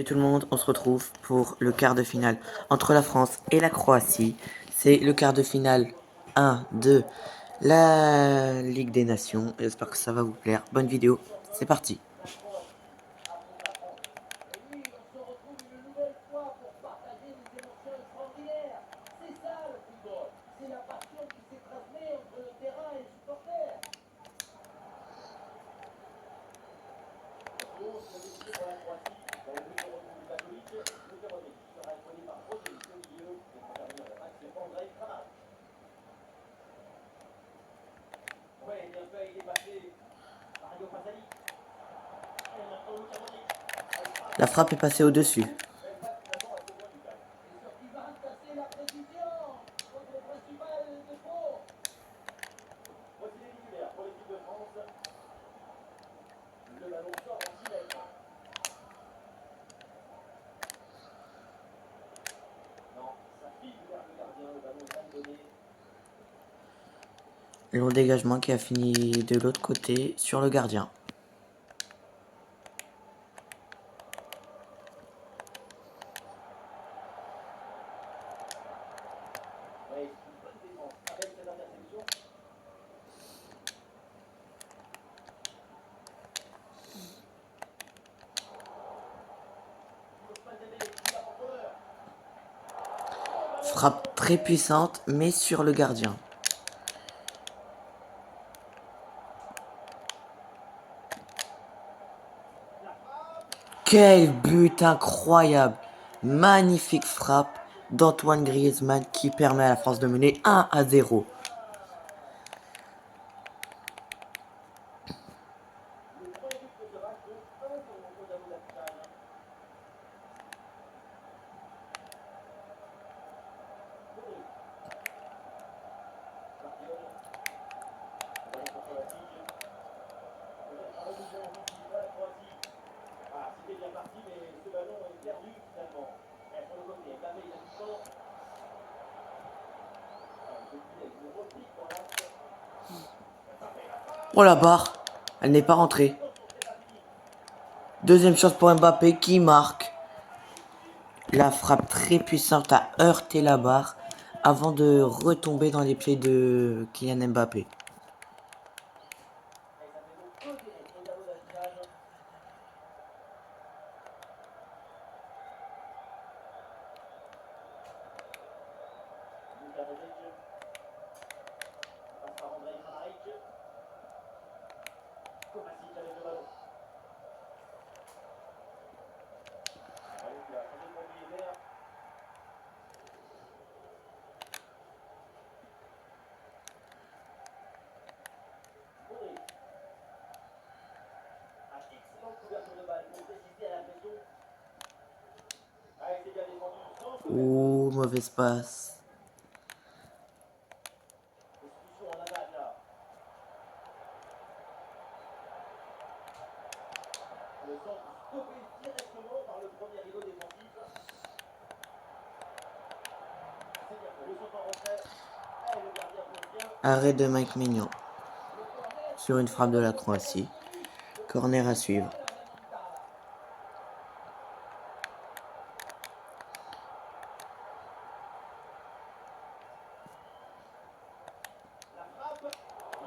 Salut tout le monde, on se retrouve pour le quart de finale entre la France et la Croatie. C'est le quart de finale 1 de la Ligue des Nations. J'espère que ça va vous plaire. Bonne vidéo, c'est parti. La frappe est passée au-dessus. Long dégagement qui a fini de l'autre côté sur le gardien. Frappe très puissante, mais sur le gardien. Quel but incroyable! Magnifique frappe d'Antoine Griezmann qui permet à la France de mener 1-0. Oh la barre, elle n'est pas rentrée. Deuxième chance pour Mbappé qui marque. La frappe très puissante a heurté la barre avant de retomber dans les pieds de Kylian Mbappé. Oh, mauvaise passe. Arrêt de Mike Maignan sur une frappe de la Croatie. Corner à suivre.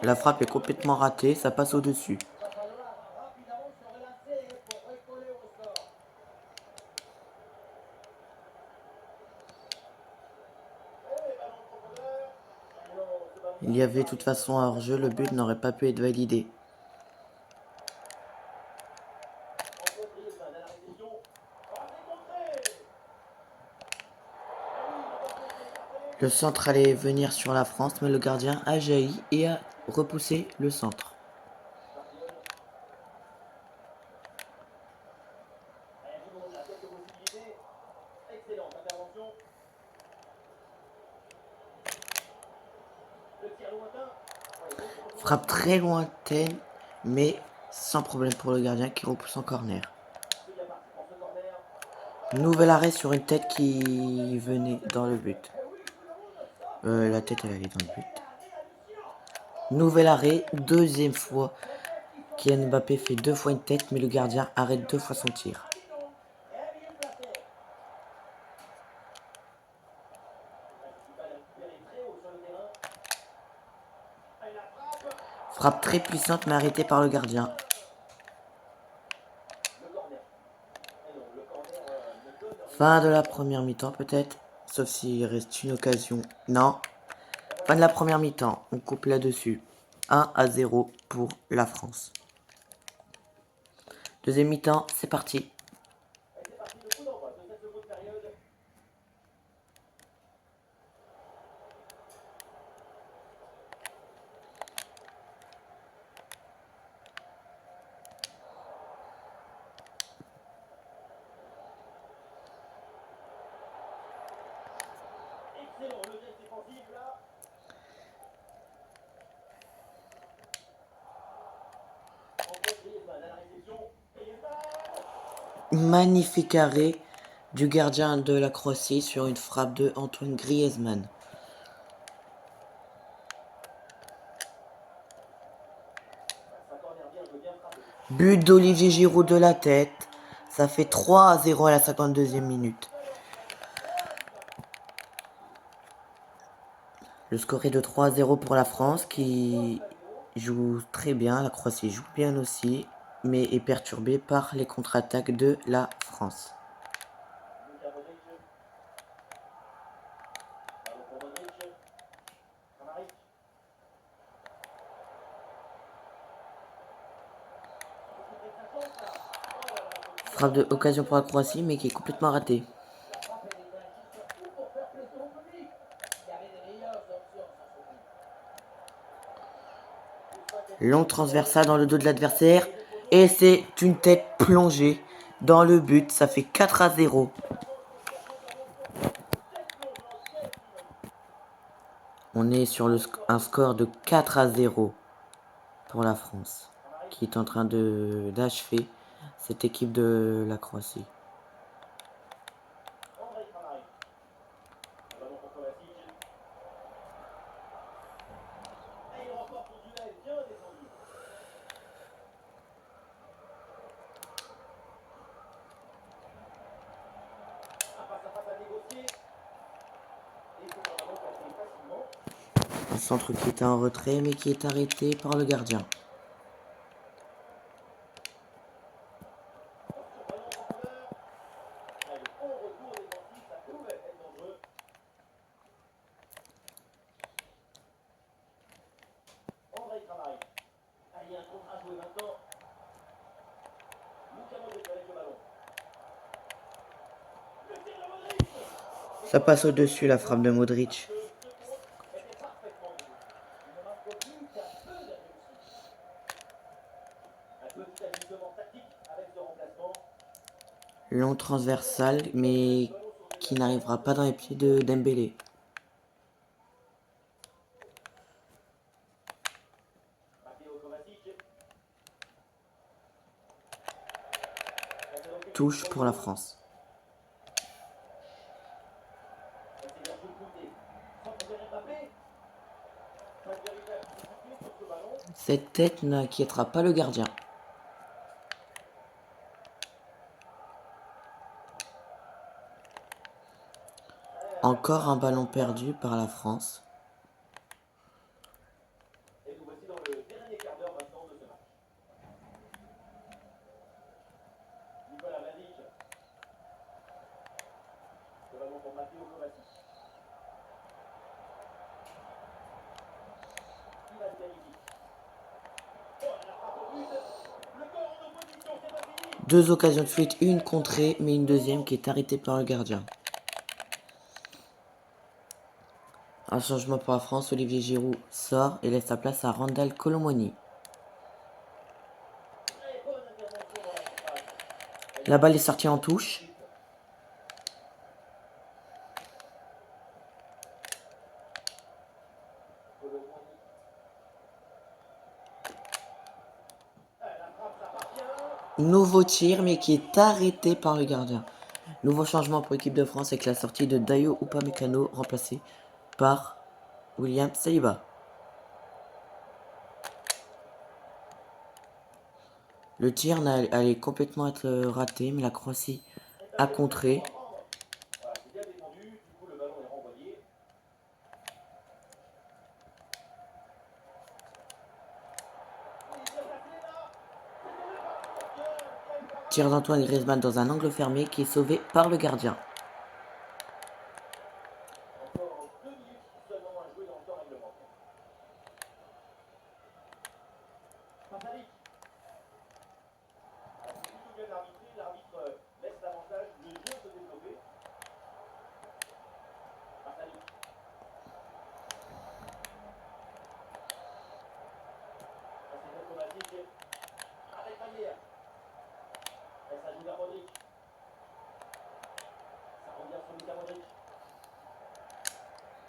La frappe est complètement ratée, ça passe au-dessus. Il y avait de toute façon un hors-jeu, le but n'aurait pas pu être validé. Le centre allait venir sur la France, mais le gardien a jailli et a repoussé le centre. Frappe très lointaine, mais sans problème pour le gardien qui repousse en corner. Nouvel arrêt sur une tête qui venait dans le but. La tête elle allait dans le but. Nouvel arrêt, deuxième fois. Kylian Mbappé fait 2 fois une tête, mais le gardien arrête 2 fois son tir. Frappe très puissante mais arrêtée par le gardien. Fin de la première mi-temps peut-être. Sauf s'il reste une occasion. Non. Fin de la première mi-temps. On coupe là-dessus. 1-0 pour la France. Deuxième mi-temps, c'est parti. Magnifique arrêt du gardien de la Croatie sur une frappe de Antoine Griezmann. But d'Olivier Giroud de la tête. Ça fait 3-0 à la 52e minute. Le score est de 3-0 pour la France qui joue très bien. La Croatie joue bien aussi, mais est perturbée par les contre-attaques de la France. Frappe de occasion pour la Croatie, mais qui est complètement ratée. Long transversal dans le dos de l'adversaire. Et c'est une tête plongée dans le but. Ça fait 4-0. On est sur un score de 4-0 pour la France, qui est en train d'achever cette équipe de la Croatie. Un centre qui était en retrait mais qui est arrêté par le gardien. Ça passe au-dessus la frappe de Modric. Long transversal mais qui n'arrivera pas dans les pieds de Dembélé. Touche pour la France. Cette tête n'inquiétera pas le gardien. Encore un ballon perdu par la France. Deux occasions de suite, une contrée, mais une deuxième qui est arrêtée par le gardien. Un changement pour la France, Olivier Giroud sort et laisse sa place à Randal Colomwani. La balle est sortie en touche. Nouveau tir, mais qui est arrêté par le gardien. Nouveau changement pour l'équipe de France avec la sortie de Dayo Upamecano, remplacé par William Saliba. Le tir allait complètement être raté, mais la Croatie a contré. tir d'Antoine Griezmann dans un angle fermé qui est sauvé par le gardien.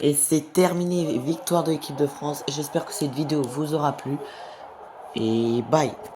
Et c'est terminé, victoire de l'équipe de France. J'espère que cette vidéo vous aura plu. Et bye.